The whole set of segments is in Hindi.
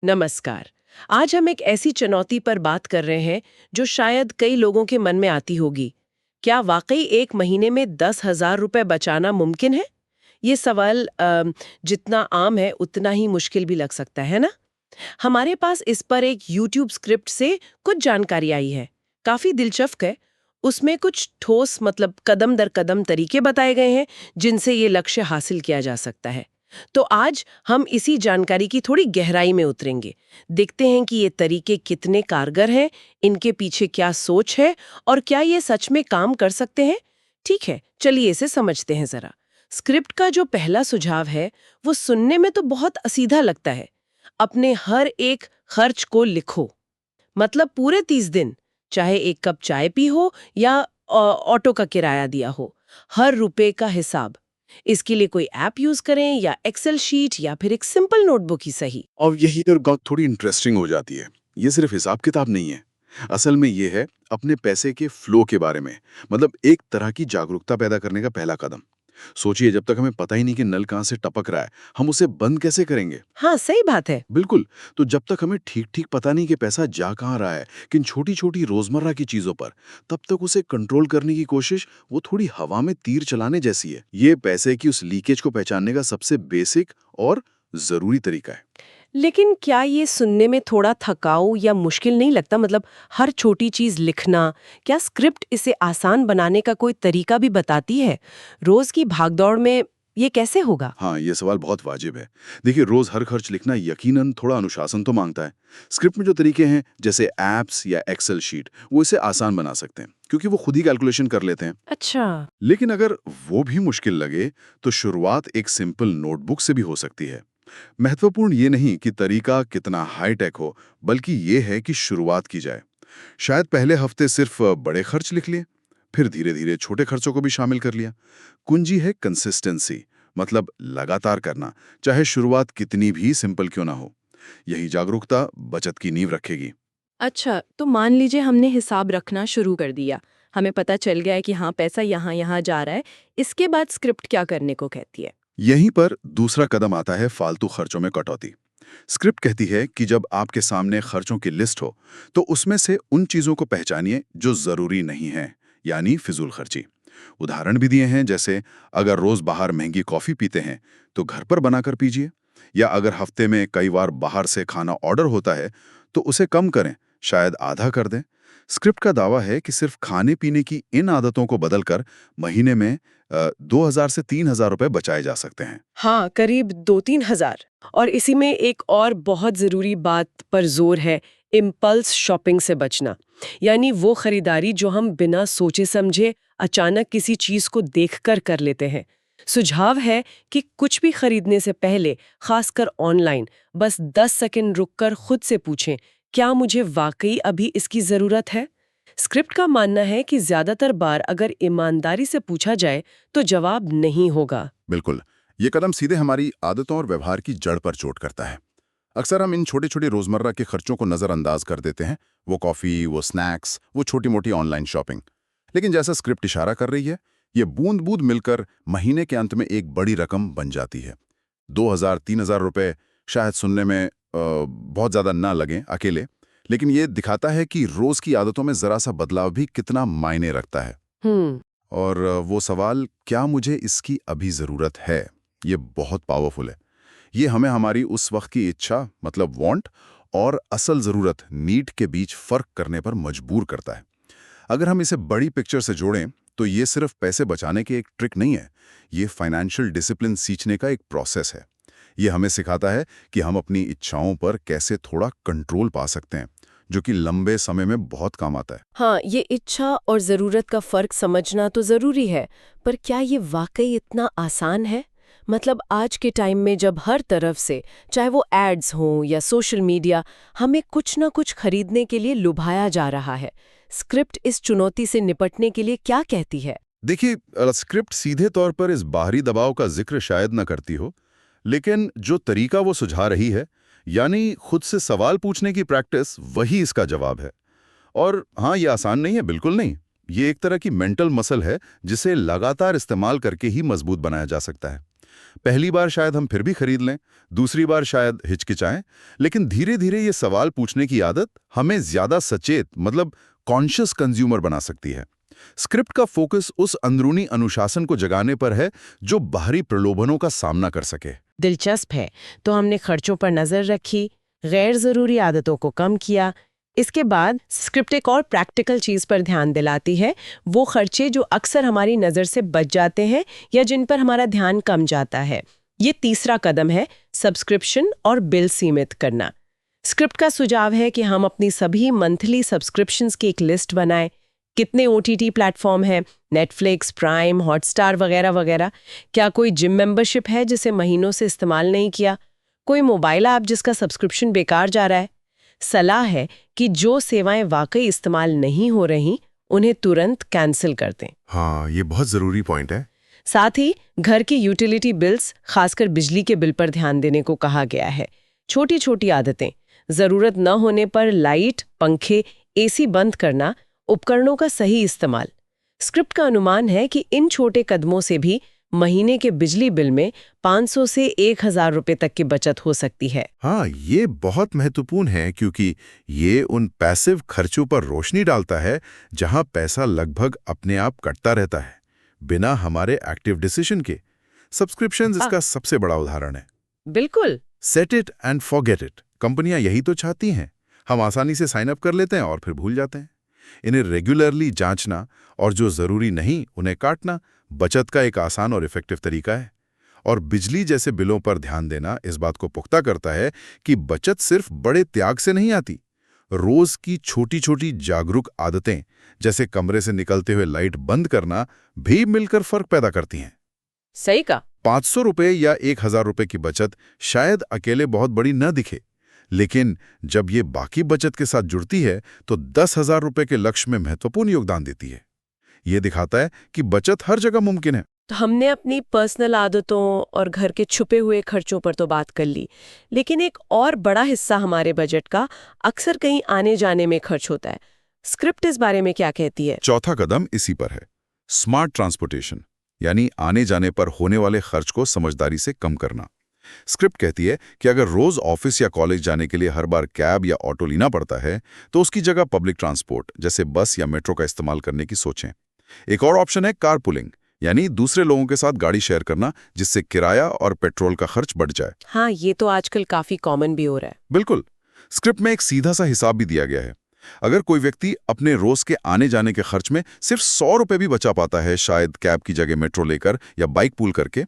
नमस्कार। आज हम एक ऐसी चुनौती पर बात कर रहे हैं जो शायद कई लोगों के मन में आती होगी। क्या वाकई एक महीने में 10,000 रुपए बचाना मुमकिन है? ये सवाल जितना आम है उतना ही मुश्किल भी लग सकता है ना? हमारे पास इस पर एक YouTube स्क्रिप्ट से कुछ जानकारी आई है। काफी दिलचस्प है। उसमें कुछ ठोस मतलब कदम दर कदम तरीके बताए गए हैं जिनसे ये लक्ष्य हासिल किया जा सकता है। तो आज हम इसी जानकारी की थोड़ी गहराई में उतरेंगे। देखते हैं कि ये तरीके कितने कारगर हैं, इनके पीछे क्या सोच है और क्या ये सच में काम कर सकते हैं। ठीक है, चलिए इसे समझते हैं जरा। स्क्रिप्ट का जो पहला सुझाव है वो सुनने में तो बहुत सीधा लगता है। अपने हर एक खर्च को लिखो। मतलब पूरे 30 दिन, चाहे एक कप चाय पी हो या ऑटो का किराया दिया हो, हर रुपए का हिसाब। इसके लिए कोई ऐप यूज करें या एक्सेल शीट या फिर एक सिंपल नोटबुक ही सही। और यही तो बात थोड़ी इंटरेस्टिंग हो जाती है। ये सिर्फ हिसाब किताब नहीं है, असल में ये है अपने पैसे के फ्लो के बारे में, मतलब एक तरह की जागरूकता पैदा करने का पहला कदम। सोचिए, जब तक हमें पता ही नहीं कि नल कहाँ से टपक रहा है, हम उसे बंद कैसे करेंगे? हाँ, सही बात है। बिल्कुल। तो जब तक हमें ठीक ठीक पता नहीं कि पैसा जा कहाँ रहा है, किन छोटी छोटी रोजमर्रा की चीजों पर, तब तक उसे कंट्रोल करने की कोशिश वो थोड़ी हवा में तीर चलाने जैसी है। ये पैसे की उस लीकेज को पहचानने का सबसे बेसिक और जरूरी तरीका है। लेकिन क्या ये सुनने में थोड़ा थकाऊ या मुश्किल नहीं लगता? मतलब हर छोटी चीज लिखना। क्या स्क्रिप्ट इसे आसान बनाने का कोई तरीका भी बताती है? रोज की भागदौड़ में ये कैसे होगा? हाँ, ये सवाल बहुत वाजिब है। देखिए, रोज हर खर्च लिखना यकीनन थोड़ा अनुशासन तो मांगता है। स्क्रिप्ट में जो तरीके हैं, जैसे एप्स या एक्सेल शीट, वो इसे आसान बना सकते हैं, क्योंकि वो खुद ही कैलकुलेशन कर लेते हैं। अच्छा। लेकिन अगर वो भी मुश्किल लगे, तो शुरुआत एक सिंपल नोटबुक से भी हो सकती है। महत्वपूर्ण ये नहीं कि तरीका कितना हाई टेक हो, बल्कि ये है कि शुरुआत की जाए। शायद पहले हफ्ते सिर्फ बड़े खर्च लिख लिए, फिर धीरे धीरे छोटे खर्चों को भी शामिल कर लिया। कुंजी है कंसिस्टेंसी, मतलब लगातार करना, चाहे शुरुआत कितनी भी सिंपल क्यों ना हो। यही जागरूकता बचत की नींव रखेगी। अच्छा, तो मान लीजिए हमने हिसाब रखना शुरू कर दिया। हमें पता चल गया है कि हाँ, पैसा यहाँ यहाँ जा रहा है। इसके बाद स्क्रिप्ट क्या करने को कहती है? यहीं पर दूसरा कदम आता है फालतू खर्चों में कटौती। स्क्रिप्ट कहती है कि जब आपके सामने खर्चों की लिस्ट हो, तो उसमें से उन चीजों को पहचानिए जो जरूरी नहीं है, यानी फिजूल खर्ची। उदाहरण भी दिए हैं, जैसे अगर रोज बाहर महंगी कॉफी पीते हैं, तो घर पर बनाकर पीजिए, या अगर हफ्ते में कई बार बाहर से खाना ऑर्डर होता है, तो उसे कम करें, शायद आधा कर दें। स्क्रिप्ट का दावा है कि सिर्फ खाने पीने की इन आदतों को बदलकर महीने में 2,000 से 3,000 रुपए बचाए जा सकते हैं। हाँ, करीब 2-3 हज़ार। और इसी में एक और बहुत ज़रूरी बात पर जोर है, इम्पल्स शॉपिंग से बचना। यानी वो खरीदारी जो हम बिना सोचे समझे अचानक किसी चीज़ को देखकर कर लेते हैं। सुझाव है कि कुछ भी खरीदने से पहले, खासकर ऑनलाइन, बस 10 सेकंड रुककर खुद से पूछें, क्या मुझे वाकई अभी इसकी ज़रूरत है? स्क्रिप्ट का मानना है कि ज़्यादातर बार अगर ईमानदारी से पूछा जाए तो जवाब नहीं होगा। बिल्कुल। ये कदम सीधे हमारी आदतों और व्यवहार की जड़ पर चोट करता है। अक्सर हम इन छोटे छोटे रोजमर्रा के खर्चों को नजरअंदाज कर देते हैं। वो कॉफी, वो स्नैक्स, वो छोटी मोटी ऑनलाइन शॉपिंग। लेकिन जैसा स्क्रिप्ट इशारा कर रही है, ये बूंद बूंद मिलकर महीने के अंत में एक बड़ी रकम बन जाती है। 2,000-3,000 रुपए शायद सुनने में बहुत ज्यादा ना लगे अकेले, लेकिन ये दिखाता है कि रोज की आदतों में जरा सा बदलाव भी कितना मायने रखता है। हम्म। और वो सवाल, क्या मुझे इसकी अभी ज़रूरत है, ये बहुत पावरफुल है। ये हमें हमारी उस वक्त की इच्छा, मतलब वांट, और असल ज़रूरत, नीड, के बीच फ़र्क करने पर मजबूर करता है। अगर हम इसे बड़ी पिक्चर से जोड़ें, तो ये सिर्फ पैसे बचाने की एक ट्रिक नहीं है। ये फाइनेंशियल डिसिप्लिन सीखने का एक प्रोसेस है। ये हमें सिखाता है कि हम अपनी इच्छाओं पर कैसे थोड़ा कंट्रोल पा सकते हैं, जो कि लंबे समय में बहुत काम आता है। हाँ, ये इच्छा और ज़रूरत का फ़र्क समझना तो ज़रूरी है, पर क्या ये वाकई इतना आसान है? मतलब आज के टाइम में जब हर तरफ से, चाहे वो एड्स हों या सोशल मीडिया, हमें कुछ ना कुछ खरीदने के लिए लुभाया जा रहा है। स्क्रिप्ट इस चुनौती से निपटने के लिए क्या कहती है? देखिए, स्क्रिप्ट सीधे तौर पर इस बाहरी दबाव का जिक्र शायद न करती हो, लेकिन जो तरीका वो सुझा रही है, यानी खुद से सवाल पूछने की प्रैक्टिस, वही इसका जवाब है। और हाँ, ये आसान नहीं है, बिल्कुल नहीं। ये एक तरह की मेंटल मसल है, जिसे लगातार इस्तेमाल करके ही मजबूत बनाया जा सकता है। पहली बार शायद हम फिर भी खरीद लें, दूसरी बार शायद हिचकिचाएं, लेकिन धीरे धीरे ये सवाल पूछने की आदत हमें ज्यादा सचेत मतलब कॉन्शियस कंज्यूमर बना सकती है। स्क्रिप्ट का फोकस उस अंदरूनी अनुशासन को जगाने पर है जो बाहरी प्रलोभनों का सामना कर सके। दिलचस्प है। तो हमने खर्चों पर नजर रखी, गैर जरूरी आदतों को कम किया। इसके बाद स्क्रिप्ट एक और प्रैक्टिकल चीज पर ध्यान दिलाती है, वो खर्चे जो अक्सर हमारी नजर से बच जाते हैं या जिन पर हमारा ध्यान कम जाता है। ये तीसरा कदम है, सब्सक्रिप्शन और बिल सीमित करना। स्क्रिप्ट का सुझाव है कि हम अपनी सभी मंथली सब्सक्रिप्शंस की एक लिस्ट बनाएं। कितने OTT प्लेटफॉर्म है, नेटफ्लिक्स, प्राइम, हॉटस्टार वगैरह वगैरह। क्या कोई जिम मेंबरशिप है जिसे महीनों से इस्तेमाल नहीं किया, कोई मोबाइल ऐप जिसका सब्सक्रिप्शन बेकार जा रहा है। सलाह है कि जो सेवाएं वाकई इस्तेमाल नहीं हो रही उन्हें तुरंत कैंसिल कर दें। हाँ, ये बहुत जरूरी पॉइंट है। साथ ही घर के यूटिलिटी बिल्स, खासकर बिजली के बिल पर ध्यान देने को कहा गया है। छोटी छोटी आदतें, जरूरत न होने पर लाइट, पंखे, AC बंद करना, उपकरणों का सही इस्तेमाल। स्क्रिप्ट का अनुमान है कि इन छोटे कदमों से भी महीने के बिजली बिल में 500 से 1000 रुपए तक की बचत हो सकती है। हाँ, ये बहुत महत्वपूर्ण है क्योंकि ये उन पैसिव खर्चों पर रोशनी डालता है जहां पैसा लगभग अपने आप कटता रहता है बिना हमारे एक्टिव डिसीजन के। सब्सक्रिप्शंस इसका सबसे बड़ा उदाहरण है। बिल्कुल। Set it and forget it. कंपनियां यही तो चाहती हैं। हम आसानी से साइन अप कर लेते हैं और फिर भूल जाते हैं। इन्हें रेगुलरली जांचना और जो जरूरी नहीं उन्हें काटना बचत का एक आसान और इफेक्टिव तरीका है। और बिजली जैसे बिलों पर ध्यान देना इस बात को पुख्ता करता है कि बचत सिर्फ बड़े त्याग से नहीं आती। रोज की छोटी छोटी जागरूक आदतें जैसे कमरे से निकलते हुए लाइट बंद करना भी मिलकर फर्क पैदा करती हैं। सही कहा। 500 रुपये या 1000 रुपये की बचत शायद अकेले बहुत बड़ी न दिखे, लेकिन जब ये बाकी बचत के साथ जुड़ती है तो 10,000 रुपये के लक्ष्य में महत्वपूर्ण योगदान देती है। ये दिखाता है कि बचत हर जगह मुमकिन है। तो हमने अपनी पर्सनल आदतों और घर के छुपे हुए खर्चों पर तो बात कर ली, लेकिन एक और बड़ा हिस्सा हमारे बजट का अक्सर कहीं आने जाने में खर्च होता है। स्क्रिप्ट इस बारे में क्या कहती है? चौथा कदम इसी पर है, स्मार्ट ट्रांसपोर्टेशन, यानी आने जाने पर होने वाले खर्च को समझदारी से कम करना। स्क्रिप्ट कहती है कि अगर रोज ऑफिस या कॉलेज जाने के लिए हर बार कैब या ऑटो लेना पड़ता है तो उसकी जगह पब्लिक ट्रांसपोर्ट जैसे बस या मेट्रो का इस्तेमाल करने की सोचें। एक और ऑप्शन है कारपूलिंग, यानी दूसरे लोगों के साथ गाड़ी शेयर करना, जिससे किराया और पेट्रोल का खर्च बढ़ जाए। हाँ, ये तो आजकल काफी कॉमन भी हो रहा है। बिल्कुल। स्क्रिप्ट में एक सीधा सा हिसाब भी दिया गया है। अगर कोई व्यक्ति अपने रोज के आने जाने के खर्च में सिर्फ 100 रुपये भी बचा पाता है, शायद कैब की जगह मेट्रो लेकर या बाइक पूल करके,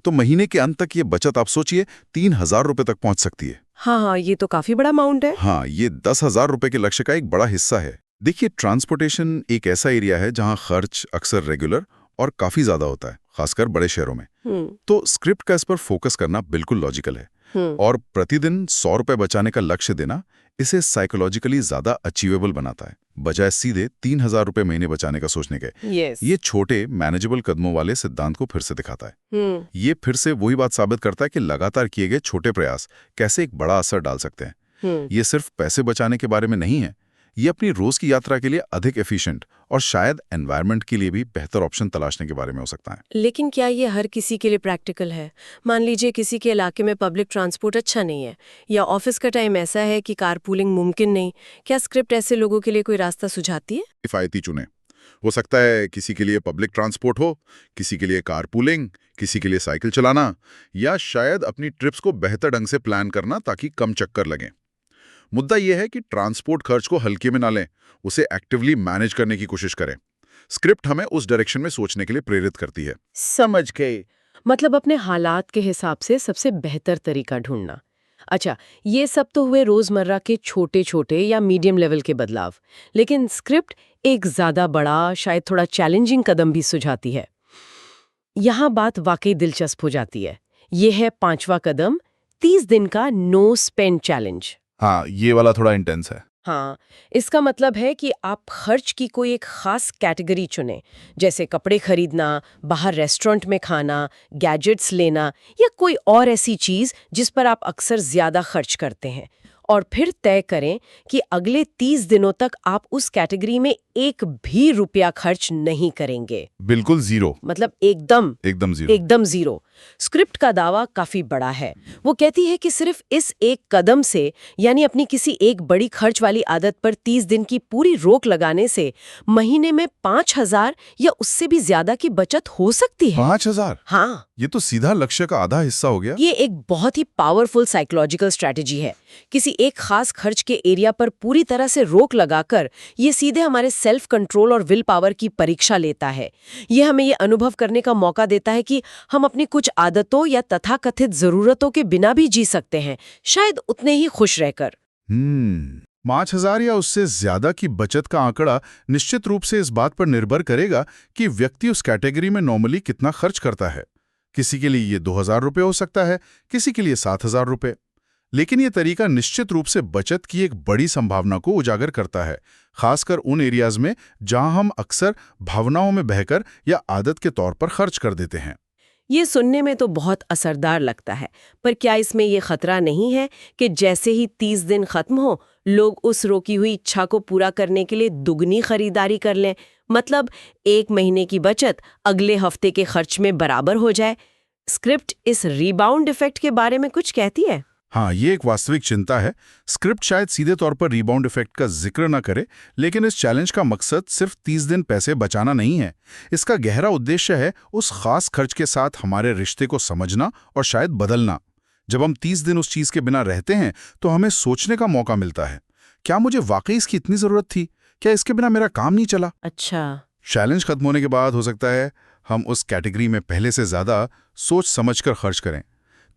तो महीने के अंत तक ये बचत आप सोचिए 3000 रुपये तक पहुंच सकती है। हाँ, ये तो काफी बड़ा अमाउंट है। हाँ, ये 10,000 रुपये के लक्ष्य का एक बड़ा हिस्सा है। देखिए, ट्रांसपोर्टेशन एक ऐसा एरिया है जहां खर्च अक्सर रेगुलर और काफी ज्यादा होता है, खासकर बड़े शहरों में। तो स्क्रिप्ट का इस पर फोकस करना बिल्कुल लॉजिकल है। और प्रतिदिन 100 रुपये बचाने का लक्ष्य देना इसे साइकोलॉजिकली ज्यादा अचीवेबल बनाता है, बजाय सीधे 3000 रुपये महीने बचाने का सोचने के। ये छोटे मैनेजेबल कदमों वाले सिद्धांत को फिर से दिखाता है। ये फिर से वही बात साबित करता है कि लगातार किए गए छोटे प्रयास कैसे एक बड़ा असर डाल सकते हैं। ये सिर्फ पैसे बचाने के बारे में नहीं है, ये अपनी रोज की यात्रा के लिए अधिक एफिशिएंट और शायद एनवायरनमेंट के लिए भी बेहतर ऑप्शन तलाशने के बारे में हो सकता है। लेकिन क्या ये हर किसी के लिए प्रैक्टिकल है? मान लीजिए किसी के इलाके में पब्लिक ट्रांसपोर्ट अच्छा नहीं है, या ऑफिस का टाइम ऐसा है कि कारपूलिंग मुमकिन नहीं। क्या स्क्रिप्ट ऐसे लोगों के लिए कोई रास्ता सुझाती है? किफायती चुने। हो सकता है किसी के लिए पब्लिक ट्रांसपोर्ट हो, किसी के लिए कारपूलिंग, किसी के लिए साइकिल चलाना, या शायद अपनी ट्रिप्स को बेहतर ढंग से प्लान करना ताकि कम चक्कर लगें। मुद्दा यह है कि ट्रांसपोर्ट खर्च को हल्के में ना लें, उसे एक्टिवली मैनेज करने की कोशिश करें। स्क्रिप्ट हमें उस डायरेक्शन में सोचने के लिए प्रेरित करती है। समझ गए। मतलब अपने हालात के हिसाब से सबसे बेहतर तरीका ढूंढना। अच्छा, ये सब तो हुए रोजमर्रा के छोटे छोटे या मीडियम लेवल के बदलाव, लेकिन स्क्रिप्ट एक ज्यादा बड़ा, शायद थोड़ा चैलेंजिंग कदम भी सुझाती है। यहाँ बात वाकई दिलचस्प हो जाती है। ये है 5वां कदम, 30 दिन का नो स्पेंड चैलेंज। हाँ, ये वाला थोड़ा इंटेंस है। हाँ, इसका मतलब है कि आप खर्च की कोई एक खास कैटेगरी चुनें, जैसे कपड़े खरीदना, बाहर रेस्टोरेंट में खाना, गैजेट्स लेना, या कोई और ऐसी चीज जिस पर आप अक्सर ज्यादा खर्च करते हैं, और फिर तय करें कि अगले 30 दिनों तक आप उस कैटेगरी में एक भी रुपया खर्च नहीं करेंगे। बिल्कुल जीरो। मतलब एकदम एकदम जीरो। जीरो। स्क्रिप्ट का दावा काफी बड़ा है। वो कहती है कि सिर्फ इस एक कदम से, यानी अपनी किसी एक बड़ी खर्च वाली आदत पर 30 दिन की पूरी रोक लगाने से महीने में 5,000 या उससे भी ज्यादा की बचत हो सकती है। 5,000? हाँ, ये तो सीधा लक्ष्य का आधा हिस्सा हो गया। ये एक बहुत ही पावरफुल साइकोलॉजिकल स्ट्रेटजी है। किसी एक खास खर्च के एरिया पर पूरी तरह से रोक लगाकर ये सीधे हमारे सेल्फ कंट्रोल और विल पावर की परीक्षा लेता है। ये हमें ये अनुभव करने का मौका देता है कि हम अपनी कुछ आदतों या तथाकथित जरूरतों के बिना भी जी सकते हैं, शायद उतने ही खुश रहकर। 5,000 या उससे ज्यादा की बचत का आंकड़ा निश्चित रूप से इस बात पर निर्भर करेगा कि व्यक्ति उस कैटेगरी में नॉर्मली कितना खर्च करता है। किसी के लिए ये 2,000 रुपये हो सकता है, किसी के लिए 7,000 रुपये। लेकिन ये तरीका निश्चित रूप से बचत की एक बड़ी संभावना को उजागर करता है, खासकर उन एरियाज में जहां हम अक्सर भावनाओं में बहकर या आदत के तौर पर खर्च कर देते हैं। ये सुनने में तो बहुत असरदार लगता है, पर क्या इसमें ये खतरा नहीं है कि जैसे ही 30 दिन खत्म हो, लोग उस रोकी हुई इच्छा को पूरा करने के लिए दुगनी खरीदारी कर लें? मतलब एक महीने की बचत अगले हफ्ते के खर्च में बराबर हो जाए। स्क्रिप्ट इस रीबाउंड इफेक्ट के बारे में कुछ कहती है? हाँ, ये एक वास्तविक चिंता है। स्क्रिप्ट शायद सीधे तौर पर रिबाउंड इफेक्ट का जिक्र न करे, लेकिन इस चैलेंज का मकसद सिर्फ 30 दिन पैसे बचाना नहीं है। इसका गहरा उद्देश्य है उस खास खर्च के साथ हमारे रिश्ते को समझना और शायद बदलना। जब हम 30 दिन उस चीज के बिना रहते हैं तो हमें सोचने का मौका मिलता है, क्या मुझे वाकई इसकी इतनी जरूरत थी? क्या इसके बिना मेरा काम नहीं चला? अच्छा। चैलेंज खत्म होने के बाद हो सकता है हम उस कैटेगरी में पहले से ज्यादा सोच समझकर खर्च करें।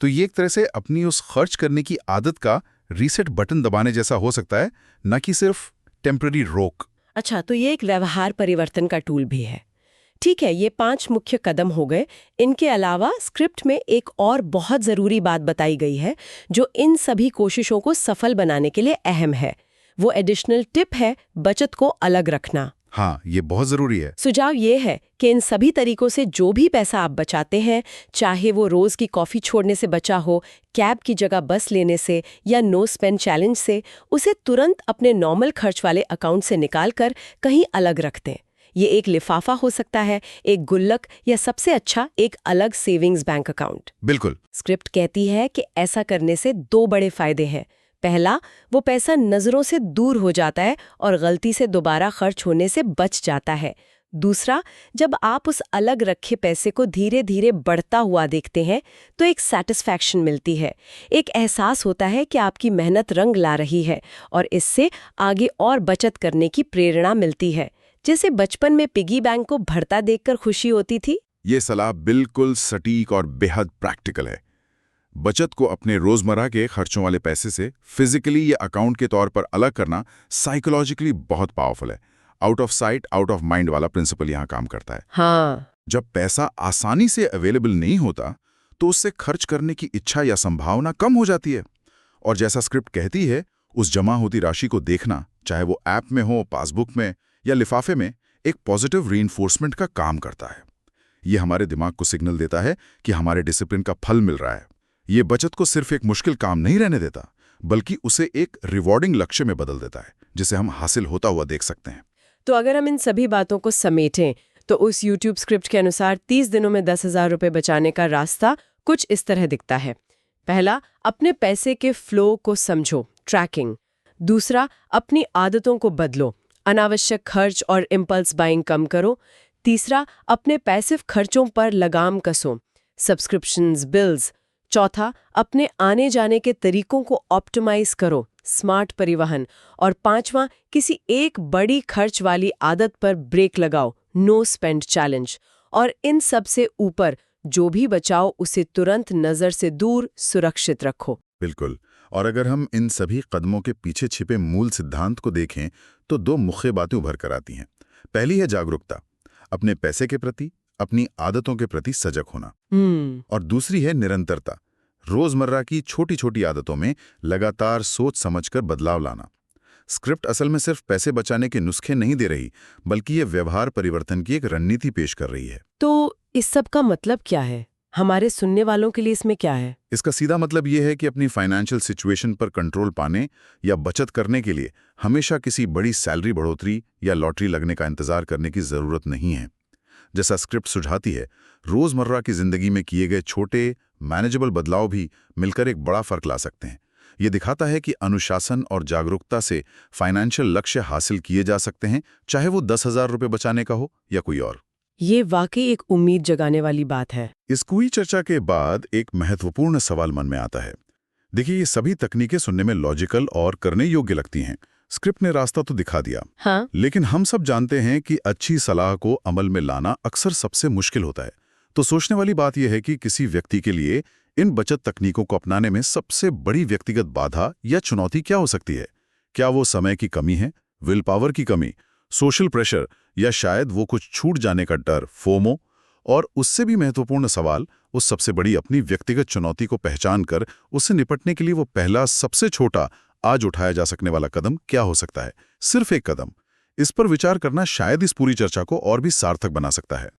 तो ये एक तरह से अपनी उस खर्च करने की आदत का रीसेट बटन दबाने जैसा हो सकता है, न कि सिर्फ टेम्पररी रोक। अच्छा, तो ये एक व्यवहार परिवर्तन का टूल भी है। ठीक है, ये 5 मुख्य कदम हो गए। इनके अलावा स्क्रिप्ट में एक और बहुत ज़रूरी बात बताई गई है जो इन सभी कोशिशों को सफल बनाने के लिए अहम है। वो एडिशनल टिप है बचत को अलग रखना। हाँ, ये बहुत जरूरी है। सुझाव ये है कि इन सभी तरीकों से जो भी पैसा आप बचाते हैं, चाहे वो रोज की कॉफी छोड़ने से बचा हो, कैब की जगह बस लेने से या नो स्पेंड चैलेंज से, उसे तुरंत अपने नॉर्मल खर्च वाले अकाउंट से निकालकर कहीं अलग रख दें। ये एक लिफाफा हो सकता है, एक गुल्लक, या सबसे अच्छा एक अलग सेविंग्स बैंक अकाउंट। बिल्कुल। स्क्रिप्ट कहती है कि ऐसा करने से 2 बड़े फायदे हैं। पहला, वो पैसा नजरों से दूर हो जाता है और गलती से दोबारा खर्च होने से बच जाता है। दूसरा, जब आप उस अलग रखे पैसे को धीरे धीरे बढ़ता हुआ देखते हैं तो एक सैटिस्फैक्शन मिलती है, एक एहसास होता है कि आपकी मेहनत रंग ला रही है और इससे आगे और बचत करने की प्रेरणा मिलती है। जैसे बचपन में पिगी बैंक को बढ़ता देखकर खुशी होती थी। ये सलाह बिल्कुल सटीक और बेहद प्रैक्टिकल है। बचत को अपने रोजमर्रा के खर्चों वाले पैसे से फिजिकली या अकाउंट के तौर पर अलग करना साइकोलॉजिकली बहुत पावरफुल है। Out of sight out of mind वाला प्रिंसिपल यहाँ काम करता है। हाँ। जब पैसा आसानी से अवेलेबल नहीं होता तो उससे खर्च करने की इच्छा या संभावना कम हो जाती है। और जैसा स्क्रिप्ट कहती है, उस जमा होती राशि को देखना, चाहे वो ऐप में हो, पासबुक में या लिफाफे में, एक पॉजिटिव रीइंफोर्समेंट का काम करता है। ये हमारे दिमाग को सिग्नल देता है कि हमारे डिसिप्लिन का फल मिल रहा है। ये बचत को सिर्फ एक मुश्किल काम नहीं रहने देता, बल्कि उसे एक रिवॉर्डिंग लक्ष्य में बदल देता है, जिसे हम हासिल होता हुआ देख सकते हैं। तो अगर हम इन सभी बातों को समेटें तो उस YouTube स्क्रिप्ट के अनुसार 30 दिनों में 10,000 रुपये बचाने का रास्ता कुछ इस तरह दिखता है। पहला, अपने पैसे के फ्लो को समझो, ट्रैकिंग। दूसरा, अपनी आदतों को बदलो, अनावश्यक खर्च और इम्पल्स बाइंग कम करो। तीसरा, अपने पैसिव खर्चों पर लगाम कसो, सब्सक्रिप्शंस, बिल्स। चौथा, अपने आने जाने के तरीकों को ऑप्टिमाइज करो, स्मार्ट परिवहन। और पांचवां, किसी एक बड़ी खर्च वाली आदत पर ब्रेक लगाओ, नो स्पेंड चैलेंज। और इन सब से ऊपर, जो भी बचाओ उसे तुरंत नजर से दूर सुरक्षित रखो। बिल्कुल। और अगर हम इन सभी कदमों के पीछे छिपे मूल सिद्धांत को देखें तो 2 मुख्य बातें उभर कर आती हैं। पहली है जागरूकता, अपने पैसे के प्रति, अपनी आदतों के प्रति सजग होना। और दूसरी है निरंतरता, रोजमर्रा की छोटी छोटी आदतों में लगातार सोच समझकर बदलाव लाना। स्क्रिप्ट असल में सिर्फ पैसे बचाने के नुस्खे नहीं दे रही, बल्कि ये व्यवहार परिवर्तन की एक रणनीति पेश कर रही है। तो इस सब का मतलब क्या है? हमारे सुनने वालों के लिए इसमें क्या है? इसका सीधा मतलब ये है कि अपनी फाइनेंशियल सिचुएशन पर कंट्रोल पाने या बचत करने के लिए हमेशा किसी बड़ी सैलरी बढ़ोतरी या लॉटरी लगने का इंतजार करने की जरूरत नहीं है। जैसा स्क्रिप्ट सुझाती है, रोजमर्रा की जिंदगी में किए गए छोटे मैनेजेबल बदलाव भी मिलकर एक बड़ा फर्क ला सकते हैं। ये दिखाता है कि अनुशासन और जागरूकता से फाइनेंशियल लक्ष्य हासिल किए जा सकते हैं, चाहे वो 10,000 रुपये बचाने का हो या कोई और। ये वाकई एक उम्मीद जगाने वाली बात है। इस पूरी चर्चा के बाद एक महत्वपूर्ण सवाल मन में आता है। देखिए, ये सभी तकनीकें सुनने में लॉजिकल और करने योग्य लगती हैं। स्क्रिप्ट ने रास्ता तो दिखा दिया, हाँ, लेकिन हम सब जानते हैं कि अच्छी सलाह को अमल में लाना अक्सर सबसे मुश्किल होता है। तो सोचने वाली बात यह है कि किसी व्यक्ति के लिए इन बचत तकनीकों को अपनाने में सबसे बड़ी व्यक्तिगत बाधा या चुनौती क्या हो सकती है? क्या वो समय की कमी है, विल पावर की कमी, सोशल प्रेशर, या शायद वो कुछ छूट जाने का डर, फोमो? और उससे भी महत्वपूर्ण सवाल, उस सबसे बड़ी अपनी व्यक्तिगत चुनौती को पहचान कर उससे निपटने के लिए वो पहला सबसे छोटा आज उठाया जा सकने वाला कदम क्या हो सकता है? सिर्फ एक कदम। इस पर विचार करना शायद इस पूरी चर्चा को और भी सार्थक बना सकता है।